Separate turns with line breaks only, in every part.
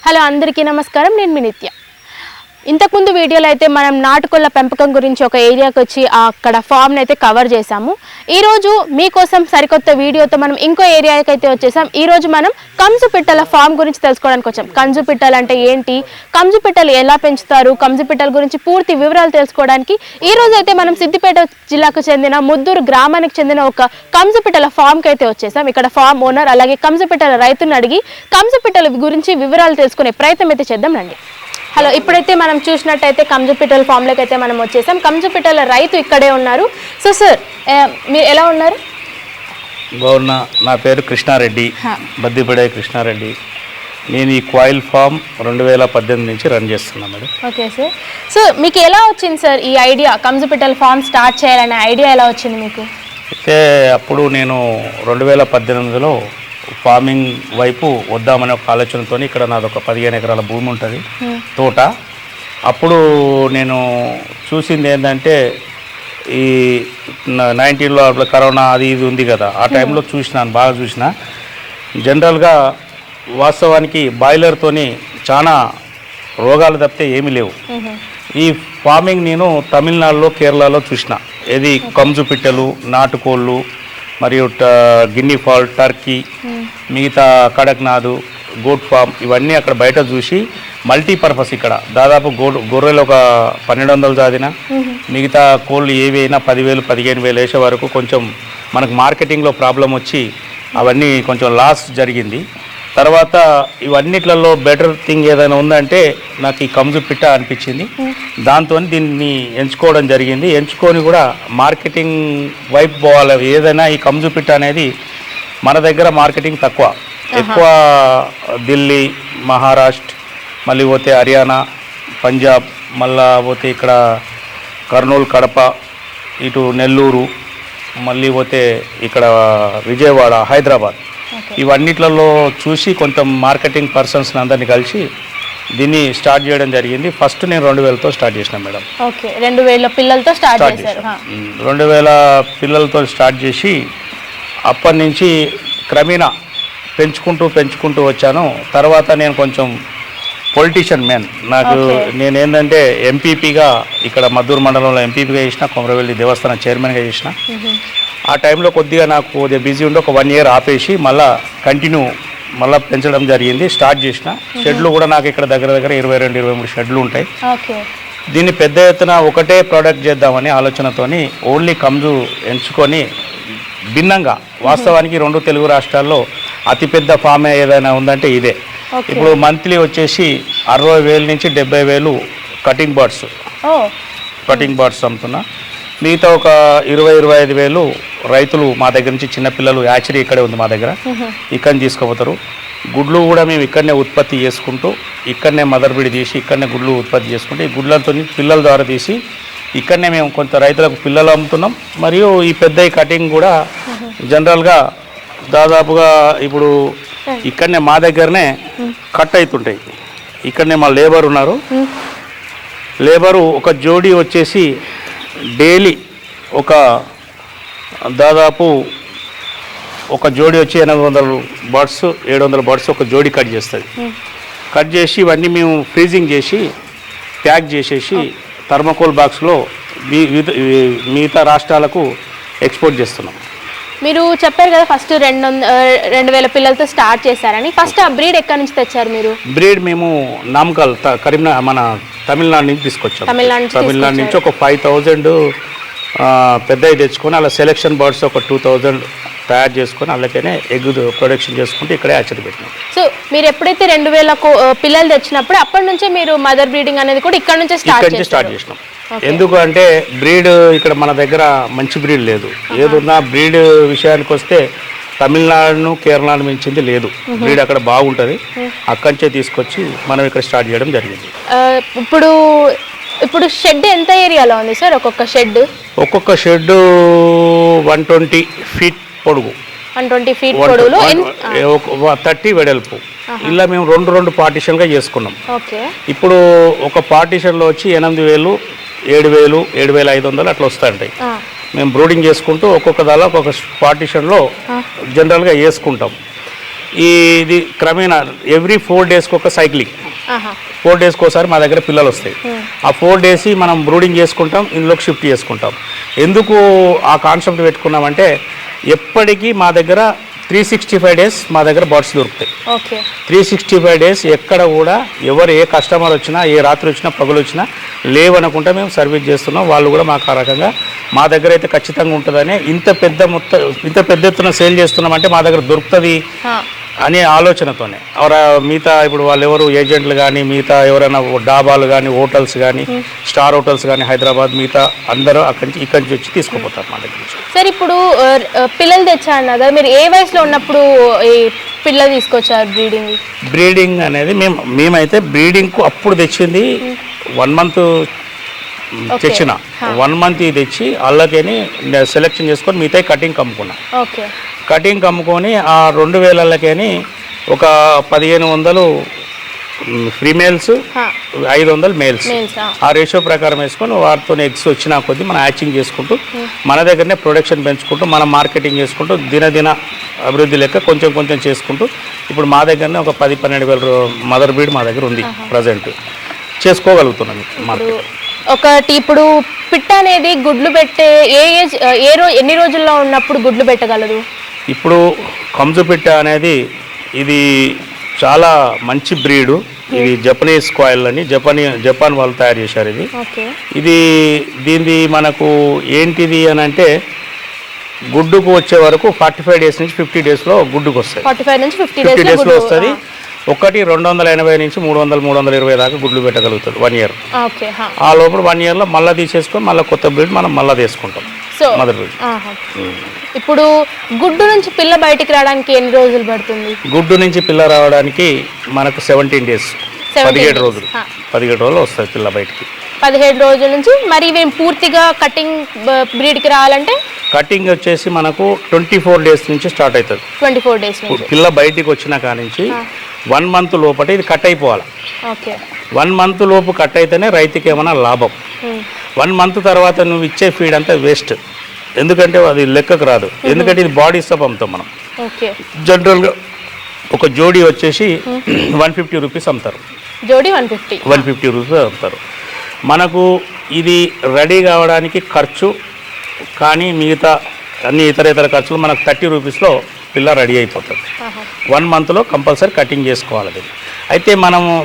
Hello అందరికీ నమస్కారం, నేను మీ నిత్య. ఇంతకుముందు వీడియోలో అయితే మనం నాటుకోళ్ల పెంపకం గురించి ఒక ఏరియాకి వచ్చి అక్కడ ఫామ్ని అయితే కవర్ చేసాము. ఈరోజు మీకోసం సరికొత్త వీడియోతో మనం ఇంకో ఏరియాకి అయితే వచ్చేసాం. ఈరోజు మనం కంజు పిట్టల ఫామ్ గురించి తెలుసుకోవడానికి వచ్చాం. కంజు పిట్టలు అంటే ఏంటి, కంజు పిట్టలు ఎలా పెంచుతారు, కంజు పిట్టల గురించి పూర్తి వివరాలు తెలుసుకోవడానికి ఈరోజు అయితే మనం సిద్దిపేట జిల్లాకు చెందిన ముద్దూరు గ్రామానికి చెందిన ఒక కంజు పిట్టల ఫామ్కి అయితే వచ్చేసాం. ఇక్కడ ఫామ్ ఓనర్ అలాగే కంజు పిట్టల రైతుని అడిగి కంజు పిట్టల గురించి వివరాలు తెలుసుకునే ప్రయత్నం అయితే చేద్దాం రండి. హలో, ఇప్పుడైతే మనం చూసినట్టయితే కంజు పిట్టల ఫామ్లోకి అయితే మనం వచ్చేసాం. కంజు పిట్టల రైతు ఇక్కడే ఉన్నారు. సో సార్, మీరు ఎలా ఉన్నారు?
బాగున్నా. నా పేరు కృష్ణారెడ్డి, బద్దిపడే కృష్ణారెడ్డి. నేను ఈ కాయిల్ ఫామ్ 2018 నుంచి రన్ చేస్తున్నాను మేడం.
Okay sir. సో మీకు ఎలా వచ్చింది సార్ ఈ ఐడియా, కంజు పిట్టల ఫామ్ స్టార్ట్ చేయాలనే ఐడియా ఎలా వచ్చింది మీకు?
అయితే అప్పుడు నేను 2018లో ఫార్మింగ్ వైపు వద్దామనే ఒక ఆలోచనతో, ఇక్కడ నాది ఒక 15 ఎకరాల భూమి ఉంటుంది, తోట. అప్పుడు నేను చూసింది ఏంటంటే ఈ 19లో కరోనా అది ఇది ఉంది కదా, ఆ టైంలో చూసినాను, బాగా చూసిన. జనరల్గా వాస్తవానికి బాయిలర్తోని చాలా రోగాలు తప్పితే ఏమీ లేవు. ఈ ఫార్మింగ్ నేను తమిళనాడులో, కేరళలో చూసిన. ఇది కంజు పిట్టలు, నాటుకోళ్ళు, మరియు గిన్నీ ఫాల్, టర్కీ, మిగతా కడక్నాథ్, గోట్ ఫామ్, ఇవన్నీ అక్కడ బయట చూసి మల్టీపర్పస్ ఇక్కడ దాదాపు గొర్రెలు ఒక 1200 జాదిన, మిగతా కోళ్ళు ఏవి అయినా 10,000 15,000 వేసే వరకు కొంచెం మనకు మార్కెటింగ్లో ప్రాబ్లం వచ్చి అవన్నీ కొంచెం లాస్ జరిగింది. తర్వాత ఇవన్నిట్లలో బెటర్ థింగ్ ఏదైనా ఉందంటే నాకు ఈ కంజు పిట్ట అనిపించింది. దాంతో దీన్ని ఎంచుకోవడం జరిగింది. ఎంచుకొని కూడా మార్కెటింగ్ వైపు పోవాలి. ఏదైనా ఈ కంజు పిట్ట అనేది మన దగ్గర మార్కెటింగ్ తక్కువ, ఎక్కువ ఢిల్లీ, మహారాష్ట్ర, మళ్ళీ పోతే హర్యానా, పంజాబ్, మళ్ళా పోతే ఇక్కడ కర్నూలు, కడప, ఇటు నెల్లూరు, మళ్ళీ పోతే ఇక్కడ విజయవాడ, హైదరాబాద్, ఇవన్నిట్లలో చూసి కొంచెం మార్కెటింగ్ పర్సన్స్ని అందరినీ కలిసి దీన్ని స్టార్ట్ చేయడం జరిగింది. ఫస్ట్ నేను 2000తో స్టార్ట్ చేసిన మేడం.
ఓకే, 2000 పిల్లలతో స్టార్ట్ చేశారు.
2000 పిల్లలతో స్టార్ట్ చేసి అప్పటి నుంచి క్రమేణా పెంచుకుంటూ వచ్చాను. తర్వాత నేను కొంచెం పొలిటీషియన్ మ్యాన్. నేనేంటంటే ఎంపీపీగా ఇక్కడ మద్దూరు మండలంలో ఎంపీపీగా చేసిన, కొమరవెల్లి దేవస్థానం చైర్మన్గా చేసిన. ఆ టైంలో కొద్దిగా నాకు బిజీ ఉండి ఒక 1 ఇయర్ ఆపేసి మళ్ళీ కంటిన్యూ పెంచడం జరిగింది. స్టార్ట్ చేసిన షెడ్లు కూడా నాకు ఇక్కడ దగ్గర 22-23 షెడ్లు ఉంటాయి. దీన్ని పెద్ద ఎత్తున ఒకటే ప్రోడక్ట్ చేద్దామని ఆలోచనతోని ఓన్లీ కంజు ఎంచుకొని భిన్నంగా, వాస్తవానికి 2 తెలుగు రాష్ట్రాల్లో అతిపెద్ద ఫామ్ ఏదైనా ఉందంటే ఇదే. ఇప్పుడు మంత్లీ వచ్చేసి 60,000 నుంచి 70,000 కటింగ్ బర్డ్స్ అమ్ముతున్నా. మిగతా ఒక 20-25,000 రైతులు మా దగ్గర నుంచి, చిన్నపిల్లలు, యాచరీ ఇక్కడే ఉంది మా దగ్గర, ఇక్కడ తీసుకుపోతారు. గుడ్లు కూడా మేము ఇక్కడనే ఉత్పత్తి చేసుకుంటూ, ఇక్కడనే మదర్ బ్రీడ్ తీసి ఇక్కడనే గుడ్లు ఉత్పత్తి చేసుకుంటూ, ఈ గుడ్లతో పిల్లల ద్వారా తీసి ఇక్కడనే మేము కొంత రైతులకు పిల్లలు అమ్ముతున్నాం. మరియు ఈ పెద్ద కటింగ్ కూడా జనరల్గా దాదాపుగా ఇప్పుడు ఇక్కడనే మా దగ్గరనే కట్ అవుతుంటాయి. ఇక్కడనే మా లేబర్ ఉన్నారు. లేబరు ఒక జోడీ వచ్చేసి డైలీ దాదాపు ఒక జోడీ వచ్చి 800 బర్డ్స్ 700 బర్డ్స్ ఒక జోడీ కట్ చేస్తుంది. కట్ చేసి ఇవన్నీ మేము ఫ్రీజింగ్ చేసి ప్యాక్ చేసేసి థర్మోకోల్ బాక్స్లో మిగతా రాష్ట్రాలకు ఎక్స్పోర్ట్ చేస్తున్నాం.
మీరు చెప్పారు కదా ఫస్ట్ 2000 పిల్లలతో స్టార్ట్ చేశారని. ఫస్ట్ ఆ బ్రీడ్ ఎక్కడి నుంచి తెచ్చారు మీరు?
బ్రీడ్ మేము నామకల్, కరీంనగర్, మన తమిళనాడు నుంచి తీసుకొచ్చాం. తమిళనాడు నుంచి ఒక 5,000 పెద్దవి తెచ్చుకొని అలా సెలెక్షన్ బర్డ్స్ ఒక 2,000 తయారు చేసుకొని అలాగనే ఎగ్ ప్రొడక్షన్ చేసుకుంటే ఇక్కడే యాచరీ పెట్టినాం.
సో మీరు ఎప్పుడైతే 2000 పిల్లలు తెచ్చినప్పుడు అప్పటి నుంచే మీరు మదర్ బ్రీడింగ్ అనేది కూడా ఇక్కడ నుంచే
స్టార్ట్ చేసినాం. ఎందుకు అంటే బ్రీడ్ ఇక్కడ మన దగ్గర మంచి బ్రీడ్ లేదు. ఏదున్నా బ్రీడ్ విషయానికి వస్తే తమిళనాడును, కేరళను మించింది లేదు. బ్రీడ్ అక్కడ బాగుంటుంది. అక్కడి నుంచే తీసుకొచ్చి మనం ఇక్కడ స్టార్ట్ చేయడం జరిగింది.
ఇప్పుడు షెడ్ ఎంత ఏరియాలో ఉంది సార్? ఒక్కొక్క షెడ్ 120 ఫీట్ పొడుగు, 120 ఫీట్ పొడవులో 30 వెడల్పు. ఇలా మేము 2 పార్టీషన్గా చేసుకున్నాం. ఇప్పుడు ఒక పార్టీషన్లో వచ్చి 8,000, 7,000, 7,500 అట్లా వస్తాయంటాయి. మేము బ్రూడింగ్ చేసుకుంటూ ఒక్కొక్క దాలో ఒక్కొక్క పార్టీషన్లో జనరల్గా వేసుకుంటాం.
ఇది క్రమేణా ఎవ్రీ 4 డేస్కి ఒక సైక్లింగ్, 4 డేస్కి ఒకసారి మా దగ్గర పిల్లలు వస్తాయి. ఆ 4 డేస్ మనం బ్రూడింగ్ చేసుకుంటాం, ఇందులోకి షిఫ్ట్ చేసుకుంటాం. ఎందుకు ఆ కాన్సెప్ట్ పెట్టుకున్నామంటే ఎప్పటికీ మా దగ్గర 365 డేస్ మా దగ్గర బర్డ్స్ దొరుకుతాయి. 365 డేస్ ఎక్కడ కూడా ఎవరు ఏ కస్టమర్ వచ్చినా, ఏ రాత్రి వచ్చినా, పగులు వచ్చినా లేవనుకుంటే మేము సర్వీస్ చేస్తున్నాం. వాళ్ళు కూడా మాకు ఆ రకంగా మా దగ్గర అయితే ఖచ్చితంగా ఉంటుందని ఇంత పెద్ద ఎత్తున సేల్ చేస్తున్నామంటే మా దగ్గర దొరుకుతుంది అనే ఆలోచనతోనే. మిగతా ఇప్పుడు వాళ్ళు ఎవరు ఏజెంట్లు కానీ, మిగతా ఎవరైనా డాబాలు కానీ, హోటల్స్ కానీ, స్టార్ హోటల్స్ కానీ హైదరాబాద్, మిగతా అందరూ ఇక్కడి నుంచి వచ్చి తీసుకుపోతారు మా దగ్గర నుంచి.
సార్ ఇప్పుడు పిల్లలు తెచ్చా అన్నారు కదా, మీరు ఏ వయసులో ఉన్నప్పుడు ఈ పిల్లలు తీసుకొచ్చారు బ్రీడింగ్
అనేది మేమైతే బ్రీడింగ్కు అప్పుడు తెచ్చింది 1 మంత్ తెచ్చిన 1 మంత్ తెచ్చి అల్లకేని సెలెక్షన్ చేసుకొని మిగతా కటింగ్ అమ్ముకున్నా. కటింగ్ అమ్ముకొని ఆ 2000లకేని ఒక 1500 ఫీమేల్స్, 500 మేల్స్, ఆ రేషియో ప్రకారం వేసుకొని వాటితో ఎగ్స్ వచ్చిన కొద్దీ మనం హ్యాచింగ్ చేసుకుంటూ మన దగ్గరనే ప్రొడక్షన్ పెంచుకుంటూ మనం మార్కెటింగ్ చేసుకుంటూ దినదిన అభివృద్ధి లెక్క కొంచెం చేసుకుంటూ ఇప్పుడు మా దగ్గరనే ఒక 10-12 వేల మదర్ బ్రీడ్ మా దగ్గర ఉంది ప్రజెంట్, చేసుకోగలుగుతున్నాం మార్కెట్.
ఒకటి ఇప్పుడు పిట్ట అనేది గుడ్లు పెట్టే ఎన్ని రోజుల్లో ఉన్నప్పుడు గుడ్లు పెట్టగలదు?
ఇప్పుడు కంజు పిట్ట అనేది ఇది చాలా మంచి బ్రీడు. ఇది జపనీస్ కాయిల్ అని జపాన్ వాళ్ళు తయారు చేశారు. దీనిది మనకు ఏంటిది అని అంటే గుడ్డుకు వచ్చే వరకు 45 డేస్ నుంచి 50 డేస్లో గుడ్డుకు వస్తాయి.
45 నుంచి 50
డేస్లో వస్తుంది. 280 నుంచి 320 దాకా గుడ్లు పెట్టగలుగుతాడు 1 ఇయర్. ఆ లోపల 1 ఇయర్లో మళ్ళీ తీసేసుకొని మళ్ళీ కొత్త బ్రీడ్ మనం మళ్ళీ తీసుకుంటాం మదర్ బ్రీడ్.
ఇప్పుడు గుడ్డు నుంచి పిల్ల బయటికి రావడానికి ఎన్ని రోజులు పడుతుంది?
గుడ్డు నుంచి పిల్ల రావడానికి మనకు 17 డేస్, 17 రోజులు వస్తుంది పిల్ల బయటికి.
17 రోజుల నుంచి. మరి ఇవి పూర్తిగా కటింగ్ బ్రీడ్కి రావాలంటే
కటింగ్ వచ్చేసి మనకు 24 డేస్ నుంచి స్టార్ట్ అవుతుంది.
24 డేస్
పిల్ల బయటికి వచ్చిన కానించి 1 మంత్ లోపల ఇది కట్ అయిపోవాలి. 1 మంత్ లోపు కట్ అయితేనే రైతుకి ఏమైనా లాభం. 1 మంత్ తర్వాత నువ్వు ఇచ్చే ఫీడ్ అంతా వేస్ట్, ఎందుకంటే అది లెక్కకు రాదు. ఎందుకంటే ఇది బాడీ సబ్ అమ్ముతాం మనం. జనరల్గా ఒక జోడీ వచ్చేసి 150 రూపీస్ అమ్ముతారు.
జోడీ 150
రూపీస్ అమ్ముతారు. మనకు ఇది రెడీ కావడానికి ఖర్చు కానీ మిగతా అన్ని ఇతర ఖర్చులు మనకు 30 రూపీస్లో పిల్ల రెడీ అయిపోతుంది. 1 మంత్లో కంపల్సరీ కటింగ్ చేసుకోవాలి. అయితే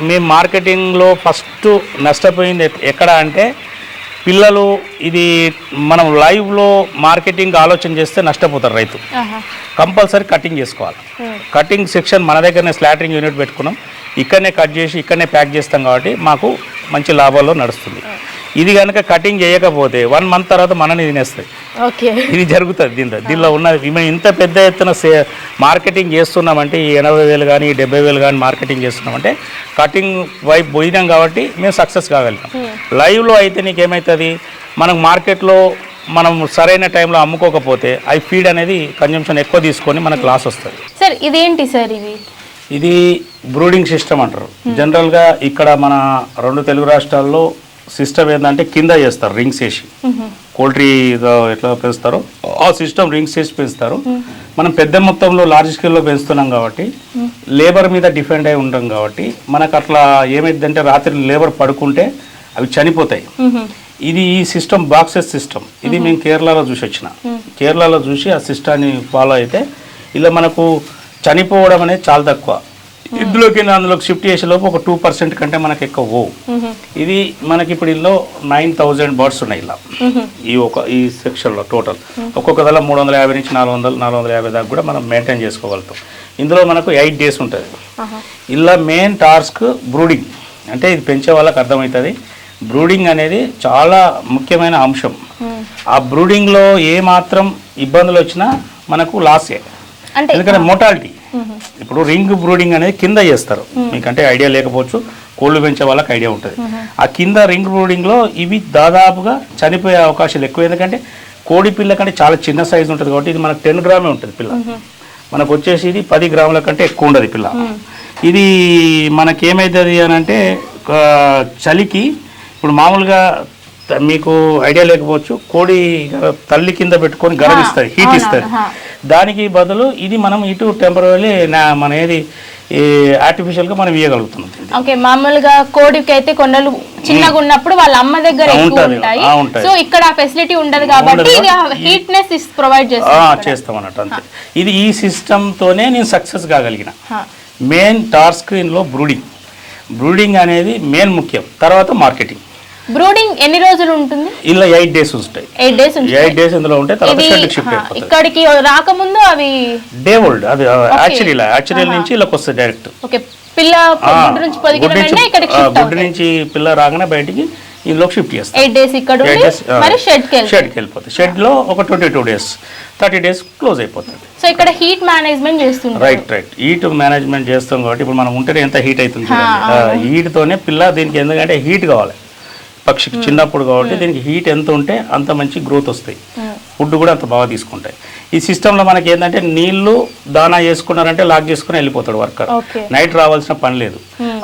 మేము మార్కెటింగ్లో ఫస్ట్ నష్టపోయింది ఎక్కడ అంటే పిల్లలు ఇది మనం లైవ్లో మార్కెటింగ్ ఆలోచన చేస్తే నష్టపోతారు రైతు. కంపల్సరీ కటింగ్ చేసుకోవాలి. కటింగ్ సెక్షన్ మన దగ్గరనే స్లాటరింగ్ యూనిట్ పెట్టుకున్నాం. ఇక్కడనే కట్ చేసి ఇక్కడనే ప్యాక్ చేస్తాం కాబట్టి మాకు మంచి లాభాల్లో నడుస్తుంది. ఇది కనుక కటింగ్ చేయకపోతే 1 మంత్ తర్వాత మనని తినేస్తాయి. ఇది జరుగుతుంది. దీనిలో ఉన్న మేము ఇంత పెద్ద ఎత్తున మార్కెటింగ్ చేస్తున్నామంటే ఈ 80,000 కానీ 70,000 కానీ మార్కెటింగ్ చేస్తున్నామంటే కటింగ్ వైపు పోయినాం కాబట్టి మేము సక్సెస్ కాగలిగాం. లైవ్లో అయితే నీకేమవుతుంది, మనకు మార్కెట్లో మనం సరైన టైంలో అమ్ముకోకపోతే అవి ఫీడ్ అనేది కన్జంప్షన్ ఎక్కువ తీసుకొని మనకు లాస్ వస్తుంది.
సార్ ఇదేంటి సార్?
ఇది బ్రూడింగ్ సిస్టమ్ అంటారు. జనరల్గా ఇక్కడ మన 2 తెలుగు రాష్ట్రాల్లో సిస్టమ్ ఏంటంటే కింద చేస్తారు రింగ్స్ వేసి, పౌల్ట్రీ ఎట్లా పెంచుతారో ఆ సిస్టమ్ రింగ్స్ వేసి పెంచుతారు. మనం పెద్ద మొత్తంలో లార్జ్ స్కేల్లో పెంచుతున్నాం కాబట్టి లేబర్ మీద డిపెండ్ అయి ఉంటాం కాబట్టి మనకు అట్లా ఏమైందంటే రాత్రి లేబర్ పడుకుంటే అవి చనిపోతాయి. ఇది ఈ సిస్టమ్ బాక్సెస్ సిస్టమ్. ఇది మేము కేరళలో చూసి వచ్చిన. కేరళలో చూసి ఆ సిస్టాన్ని ఫాలో అయితే ఇలా మనకు చనిపోవడం అనేది చాలా తక్కువ. ఇందులోకి అందులోకి షిఫ్ట్ చేసేలోపు ఒక 2% కంటే మనకు ఎక్కువ. ఇది మనకి ఇప్పుడు ఇందులో 9,000 బర్డ్స్ ఉన్నాయి ఇలా ఈ సెక్షన్లో టోటల్. ఒక్కొక్క దళ 350 నుంచి 450 దాకా కూడా మనం మెయింటైన్ చేసుకోగలుగుతాం. ఇందులో మనకు 8 డేస్ ఉంటుంది. ఇలా మెయిన్ టాస్క్ బ్రూడింగ్. అంటే ఇది పెంచే వాళ్ళకి అర్థమవుతుంది. బ్రూడింగ్ అనేది చాలా ముఖ్యమైన అంశం. ఆ బ్రూడింగ్లో ఏ మాత్రం ఇబ్బందులు వచ్చినా మనకు లాసే. ఎందుకంటే మోటాలిటీ. ఇప్పుడు రింగ్ బ్రూడింగ్ అనేది కింద చేస్తారు. మీకంటే ఐడియా లేకపోవచ్చు, కోళ్ళు పెంచే వాళ్ళకి ఐడియా ఉంటుంది. ఆ కింద రింగ్ బ్రూడింగ్లో ఇవి దాదాపుగా చనిపోయే అవకాశాలు ఎక్కువ. ఎందుకంటే కోడి పిల్ల కంటే చాలా చిన్న సైజు ఉంటుంది కాబట్టి ఇది మనకు 10 గ్రామే ఉంటుంది పిల్ల. మనకు వచ్చేసి ఇది 10 గ్రాముల కంటే ఎక్కువ ఉండదు పిల్ల. ఇది మనకేమవుతుంది అని అంటే చలికి ఇప్పుడు మామూలుగా మీకు ఐడియా లేకపోవచ్చు, కోడి తల్లి కింద పెట్టుకొని గరం ఇస్తుంది, హీట్ ఇస్తుంది. దానికి బదులు ఇది మనం ఇటు టెంపరీ మన ఏది ఆర్టిఫిషియల్గా మనం ఇవ్వగలుగుతున్నాం.
ఓకే, మామూలుగా కోడికి అయితే కొండలు చిన్నగా ఉన్నప్పుడు వాళ్ళ అమ్మ దగ్గర ఎక్కువ ఉంటాయి. సో ఇక్కడ ఫెసిలిటీ ఉండదు కాబట్టి ఇది హీట్నెస్ ప్రొవైడ్
చేస్తాం అన్నట్టు. అంతే, ఇది ఈ సిస్టమ్ తోనే నేను సక్సెస్ కాగలిగిన. మెయిన్ టార్ స్క్రీన్ లో బ్రూడింగ్ అనేది మెయిన్ ముఖ్యం, తర్వాత మార్కెటింగ్.
బ్రూడింగ్ ఎన్ని రోజులు ఉంటుంది?
ఇలా 8 days ఉంటాయి. 8 days ఇందులో ఉంటాయి. తర్వాత షెడ్ షిఫ్ట్ అయిపోతుంది.
ఇక్కడికి రాకముందు అవి
డే ఓల్డ్, అది యాక్చువల్లీ నుంచి ఇలాకి వస్తుంది డైరెక్ట్.
ఓకే, పిల్ల గుడ్డు నుంచి పొదిగిన వెంటనే ఇక్కడికి షిఫ్ట్ అవుతుంది.
గుడ్డు నుంచి పిల్ల రాగానే బయటికి ఇందులోకి షిఫ్ట్ చేస్తాం.
8 days ఇక్కడ ఉండి మరి షెడ్కి
వెళ్ళిపోతుంది. షెడ్ లో ఒక 22 days 30 days క్లోజ్ అయిపోతుంది.
సో ఇక్కడ హీట్ మేనేజ్మెంట్ చేస్తుంది.
రైట్ హీట్ మేనేజ్మెంట్ చేస్తాం కాబట్టి ఇప్పుడు మనం ఉంటేనే ఎంత హీట్ అవుతుంది. హీట్ తోనే పిల్ల దీనికి ఎందుకంటే హీట్ కావాలి పక్షికి చిన్నప్పుడు, కాబట్టి దీనికి హీట్ ఎంత ఉంటే అంత మంచి గ్రోత్ వస్తాయి, ఫుడ్ కూడా అంత బాగా తీసుకుంటాయి. ఈ సిస్టంలో మనకి ఏంటంటే నీళ్లు దానా చేసుకున్నారంటే లాక్ చేసుకుని వెళ్ళిపోతాడు వర్కర్, నైట్ రావాల్సిన పని లేదు.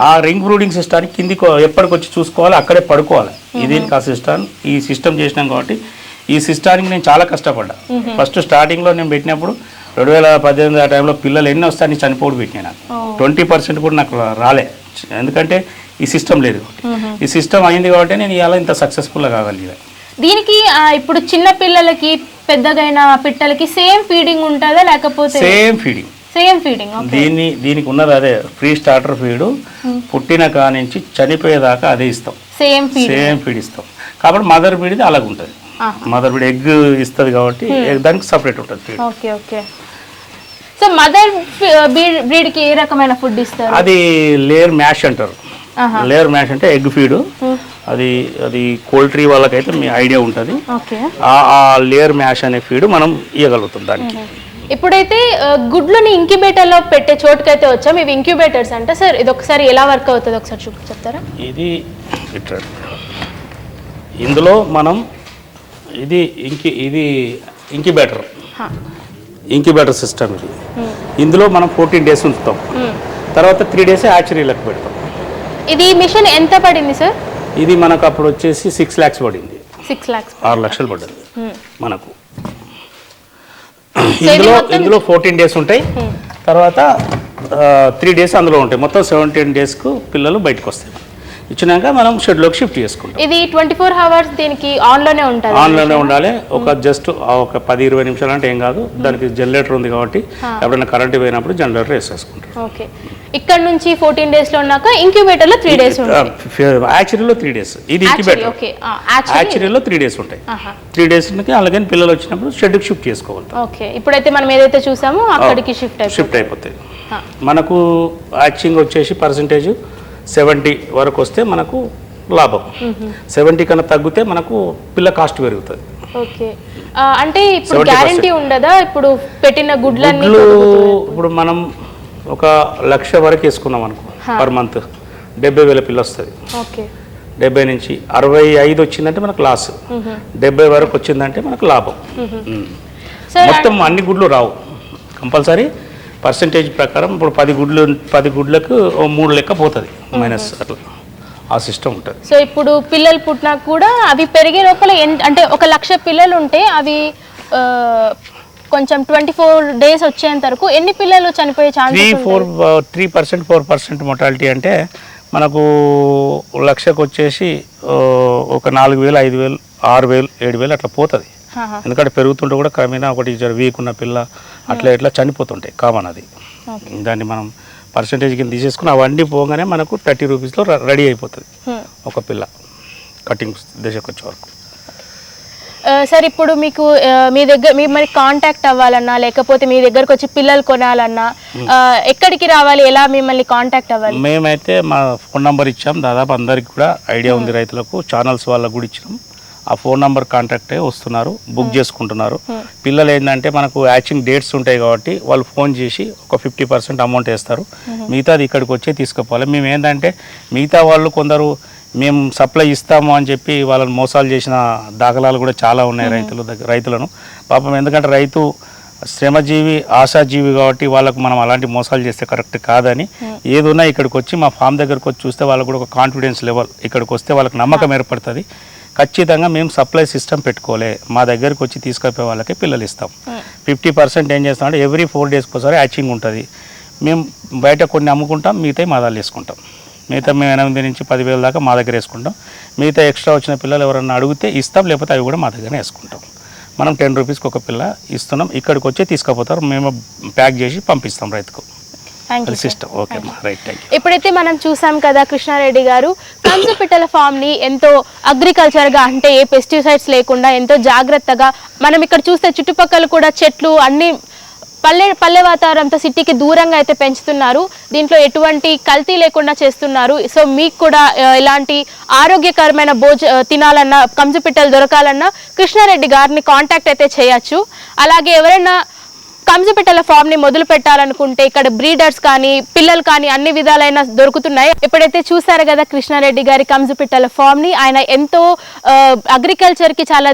ఆ రింగ్ బ్రూడింగ్ సిస్టానికి కిందికి ఎప్పటికొచ్చి చూసుకోవాలి, అక్కడే పడుకోవాలి. దీనికి ఆ సిస్టమ్ ఈ సిస్టమ్ చేసినాం కాబట్టి ఈ సిస్టానికి నేను చాలా కష్టపడ్డా. ఫస్ట్ స్టార్టింగ్లో నేను పెట్టినప్పుడు 2018 ఆ టైంలో పిల్లలు ఎన్ని వస్తాయని చనిపోడు పెట్టినా, నాకు 20% కూడా నాకు రాలే. ఎందుకంటే ఈ సిస్టమ్ లేదు. ఈ సిస్టమ్ అయింది కాబట్టి నేను ఇవాళ ఇంత సక్సెస్ఫుల్గా కాగలిగా.
దీనికి ఇప్పుడు చిన్న పిల్లలకి పెద్దగైన పిట్టలకి సేమ్ ఫీడింగ్ ఉంటుందా లేకపోతే?
Same feeding. దీనికి ఉన్నది అదే ఫ్రీ స్టార్టర్ ఫీడ్. పుట్టిన కానించి చనిపోయేదాకా అదే ఇస్తాం, సేమ్ ఫీడ్ ఇస్తాం. కాబట్టి మదర్ ఫీడ్ అలాగ ఉంటుంది. మదర్ ఫీడ్ ఎగ్ ఇస్తుంది కాబట్టి దానికి సపరేట్ ఉంటుంది feed.
Okay. So mother breed కి ఏ రకమైన ఫుడ్ ఇస్తారు?
అది లేయర్ మ్యాష్ అంటారు. లేయర్ మ్యాష్ అంటే ఎగ్ ఫీడ్. అది పోల్ట్రీ వాళ్ళకైతే మీ ఐడియా ఉంటుంది. ఆ లేయర్ మ్యాష్ అనే ఫీడ్ మనం ఇవ్వగలుగుతాం దానికి.
ఇప్పుడైతే గుడ్లని ఇంక్యుబేటర్ లో పెట్టే చోటుకైతే వచ్చాం. ఇవి ఇంక్యుబేటర్స్ అంటే సార్, ఇది ఒకసారి ఎలా వర్క్ అవుతుంది ఒకసారి చెప్తారా?
ఇది ఇందులో మనం ఇది ఇంక్యుబేటర్ సిస్టమ్. ఇది ఇందులో మనం 14 days ఉంచుతాం, తర్వాత 3 days హ్యాచరీలకు పెడతాం.
ఇది మిషన్ ఎంత పడింది సార్?
ఇది మనకు అప్పుడు వచ్చేసి 6 lakhs పడింది.
6
లక్షలు పడ్డది మనకు. ఇందులో 14 days ఉంటాయి, తర్వాత 3 days అందులో ఉంటాయి. మొత్తం 17 daysకు పిల్లలు బయటకు వస్తాయి. ఇచ్చినాక మనం షెడ్లోకి షిఫ్ట్ చేసుకుంటాం.
ఇది 24 hours దీనికి ఆన్లోనే ఉంటుంది?
ఆన్లోనే ఉండాలి. జస్ట్ ఒక 10-20 నిమిషాలు అంటే ఏం కాదు. దానికి జనరేటర్ ఉంది కాబట్టి ఎప్పుడైనా కరెంట్ పోయినప్పుడు జనరేటర్ వేసేసుకుంటాం.
ఓకే, ఇక్కడ నుంచి 14 days లో ఉన్నాక ఇంక్యుబేటర్ లో 3 days ఉంటాయి.
యాక్చువరీలో 3 days. ఇది ఇంక్యుబేటర్. యాక్చువరీలో 3 days ఉంటాయి. 3 days అలాగే పిల్లలు వచ్చినప్పుడు షెడ్కి షిఫ్ట్ చేసుకోవాలి.
ఓకే, ఇప్పుడైతే మనం ఏదైతే చూసామో అక్కడికి షిఫ్ట్
అయిపోతాయి. మనకు హ్యాచింగ్ వచ్చేసి పర్సెంటేజ్ 70 వరకు వస్తే మనకు లాభం. 70 కన్నా తగ్గితే మనకు పిల్ల కాస్ట్ పెరుగుతుంది.
ఓకే, అంటే ఇప్పుడు గ్యారెంటీ ఉండదా? ఇప్పుడు పెట్టిన గుడ్లన్నీ
ఇప్పుడు మనం 1,00,000 వరకు వేసుకున్నాం అనుకో పర్ మంత్, 70,000 పిల్ల వస్తుంది.
ఓకే,
70 నుంచి 65 వచ్చిందంటే మనకు లాస్, 70 వరకు వచ్చిందంటే మనకు లాభం. మొత్తం అన్ని గుడ్లు రావు, కంపల్సరీ పర్సంటేజ్ ప్రకారం. ఇప్పుడు 10 గుడ్లకు 3 లెక్క పోతుంది మైనస్, అట్లా ఆ సిస్టమ్ ఉంటుంది.
సో ఇప్పుడు పిల్లలు పుట్టినా కూడా అవి పెరిగే లోపల అంటే 1,00,000 పిల్లలు ఉంటే అవి కొంచెం 24 days వచ్చేంత వరకు ఎన్ని పిల్లలు చనిపోయే ఛాన్స్?
3% 4% మొటాలిటీ. అంటే మనకు 1,00,000కు వచ్చేసి ఒక 4,000 5,000 6,000 7,000 అట్లా పోతుంది. ఎందుకంటే పెరుగుతుంటే కూడా క్రమేణా ఒకటి వీక్ ఉన్న పిల్ల అట్లా ఇట్లా చనిపోతుంటాయి, కామన్ అది. దాన్ని మనం పర్సంటేజ్ కింద తీసేసుకుని అవన్నీ పోగానే మనకు 30 రూపీస్లో రెడీ అయిపోతుంది ఒక పిల్ల కటింగ్ దశకు వచ్చే వరకు.
సార్ ఇప్పుడు మీకు మరి కాంటాక్ట్ అవ్వాలన్నా లేకపోతే మీ దగ్గరకు వచ్చి పిల్లలు కొనాలన్నా ఎక్కడికి రావాలి, ఎలా మిమ్మల్ని కాంటాక్ట్ అవ్వాలి?
మేమైతే మా ఫోన్ నెంబర్ ఇచ్చాం, దాదాపు అందరికి కూడా ఐడియా ఉంది, రైతులకు ఛానల్స్ వాళ్ళకు కూడా ఇచ్చినాం. ఆ ఫోన్ నెంబర్ కాంటాక్ట్ అయ్యి వస్తున్నారు, బుక్ చేసుకుంటున్నారు. పిల్లలు ఏంటంటే మనకు యాచింగ్ డేట్స్ ఉంటాయి కాబట్టి వాళ్ళు ఫోన్ చేసి ఒక 50% అమౌంట్ వేస్తారు, మిగతాది ఇక్కడికి వచ్చే తీసుకుపోవాలి. మేము ఏంటంటే మిగతా వాళ్ళు కొందరు మేము సప్లై ఇస్తాము అని చెప్పి వాళ్ళని మోసాలు చేసిన దాఖలాలు కూడా చాలా ఉన్నాయి రైతులను పాపం. ఎందుకంటే రైతు శ్రమజీవి ఆశాజీవి కాబట్టి వాళ్ళకు మనం అలాంటి మోసాలు చేస్తే కరెక్ట్ కాదని ఏదున్నా ఇక్కడికి వచ్చి మా ఫామ్ దగ్గరకు వచ్చి చూస్తే వాళ్ళకు కూడా ఒక కాన్ఫిడెన్స్ లెవెల్, ఇక్కడికి వస్తే వాళ్ళకి నమ్మకం ఏర్పడుతుంది. ఖచ్చితంగా మేము సప్లై సిస్టమ్ పెట్టుకోలే, మా దగ్గరికి వచ్చి తీసుకుపోయే వాళ్ళకి పిల్లలు ఇస్తాం. 50% ఏం చేస్తామంటే ఎవ్రీ 4 డేస్కి ఒకసారి హ్యాచింగ్ ఉంటుంది. మేము బయట కొన్ని అమ్ముకుంటాం, మిగతా మా దాన్ని వేసుకుంటాం. మిగతా మేము 8 నుంచి 10,000 దాకా మా దగ్గర వేసుకుంటాం. మిగతా ఎక్స్ట్రా వచ్చిన పిల్లలు ఎవరన్నా అడిగితే ఇస్తాం, లేకపోతే అవి కూడా మా దగ్గర వేసుకుంటాం. మనం 10 రూపీస్కి ఒక పిల్ల ఇస్తున్నాం. ఇక్కడికి వచ్చి తీసుకుపోతారు, మేము ప్యాక్ చేసి పంపిస్తాం రైతుకు. సిస్టమ్ ఓకే అమ్మా, రైట్, థ్యాంక్ యూ.
ఇప్పుడైతే మనం చూసాం కదా కృష్ణారెడ్డి గారు కంచుపిట్టల ఫామ్ని ఎంతో అగ్రికల్చర్గా, అంటే ఏ పెస్టిసైడ్స్ లేకుండా ఎంతో జాగ్రత్తగా, మనం ఇక్కడ చూస్తే చుట్టుపక్కల కూడా చెట్లు అన్నీ పల్లె వాతావరణంతో సిటీకి దూరంగా అయితే పెంచుతున్నారు. దీంట్లో ఎటువంటి కల్తీ లేకుండా చేస్తున్నారు. సో మీకు కూడా ఇలాంటి ఆరోగ్యకరమైన తినాలన్నా, కంచుపిట్టలు దొరకాలన్నా కృష్ణారెడ్డి గారిని కాంటాక్ట్ అయితే చేయొచ్చు. అలాగే ఎవరైనా కంచుపిట్టల ఫామ్ని మొదలు పెట్టాలనుకుంటే ఇక్కడ బ్రీడర్స్ కానీ పిల్లలు కానీ అన్ని విధాలైన దొరుకుతున్నాయి. ఎప్పుడైతే చూసారు కదా కృష్ణారెడ్డి గారి కంచుపిట్టల ఫామ్ని, ఆయన ఎంతో అగ్రికల్చర్కి చాలా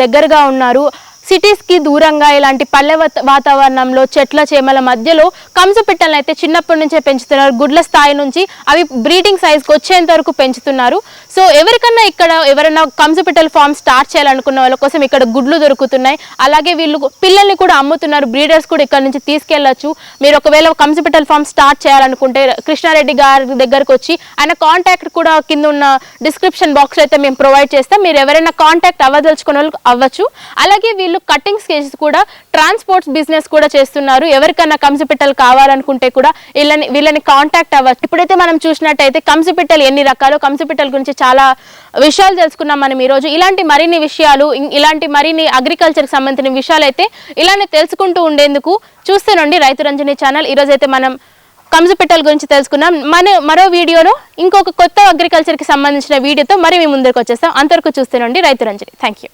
దగ్గరగా ఉన్నారు. సిటీస్కి దూరంగా ఇలాంటి పల్లె వాతావరణంలో చెట్ల చేమల మధ్యలో కంచుపిట్టలను అయితే చిన్నప్పటి నుంచే పెంచుతున్నారు. గుడ్ల స్థాయి నుంచి అవి బ్రీడింగ్ సైజ్కి వచ్చేంత వరకు పెంచుతున్నారు. సో ఎవరైనా కంచుపిట్టల ఫామ్ స్టార్ట్ చేయాలనుకున్న వాళ్ళ కోసం ఇక్కడ గుడ్లు దొరుకుతున్నాయి. అలాగే వీళ్ళు పిల్లల్ని కూడా అమ్ముతున్నారు. బ్రీడర్స్ కూడా ఇక్కడ నుంచి తీసుకెళ్లొచ్చు. మీరు ఒకవేళ కంచుపిట్టల ఫామ్ స్టార్ట్ చేయాలనుకుంటే కృష్ణారెడ్డి గారి దగ్గరకు వచ్చి ఆయన కాంటాక్ట్ కూడా కింద ఉన్న డిస్క్రిప్షన్ బాక్స్ అయితే మేము ప్రొవైడ్ చేస్తాం. మీరు ఎవరైనా కాంటాక్ట్ అవ్వదలుచుకున్న వాళ్ళు అవ్వచ్చు. అలాగే వీళ్ళు కటింగ్ స్టేజ్ కూడా ట్రాన్స్పోర్ట్స్ బిజినెస్ కూడా చేస్తున్నారు. ఎవరికైనా కంచుపిట్టలు కావాలనుకుంటే కూడా వీళ్ళని కాంటాక్ట్ అవ్వచ్చు. ఇప్పుడైతే మనం చూసినట్టయితే కంచుపిట్టలు ఎన్ని రకాలు, కంచుపిట్టల గురించి చాలా విషయాలు తెలుసుకున్నాం మనం ఈరోజు. ఇలాంటి మరిన్ని విషయాలు, ఇలాంటి మరిన్ని అగ్రికల్చర్కి సంబంధించిన విషయాలు అయితే ఇలానే తెలుసుకుంటూ ఉండేందుకు చూస్తేనండి రైతు రంజని ఛానల్. ఈరోజైతే మనం కంచుపిట్టల గురించి తెలుసుకున్నాం. మరో వీడియోలో ఇంకొక కొత్త అగ్రికల్చర్కి సంబంధించిన వీడియోతో మరి మీ ముందరికి వచ్చేస్తాం. అంతవరకు చూస్తేనండి రైతు రంజని. Thank you.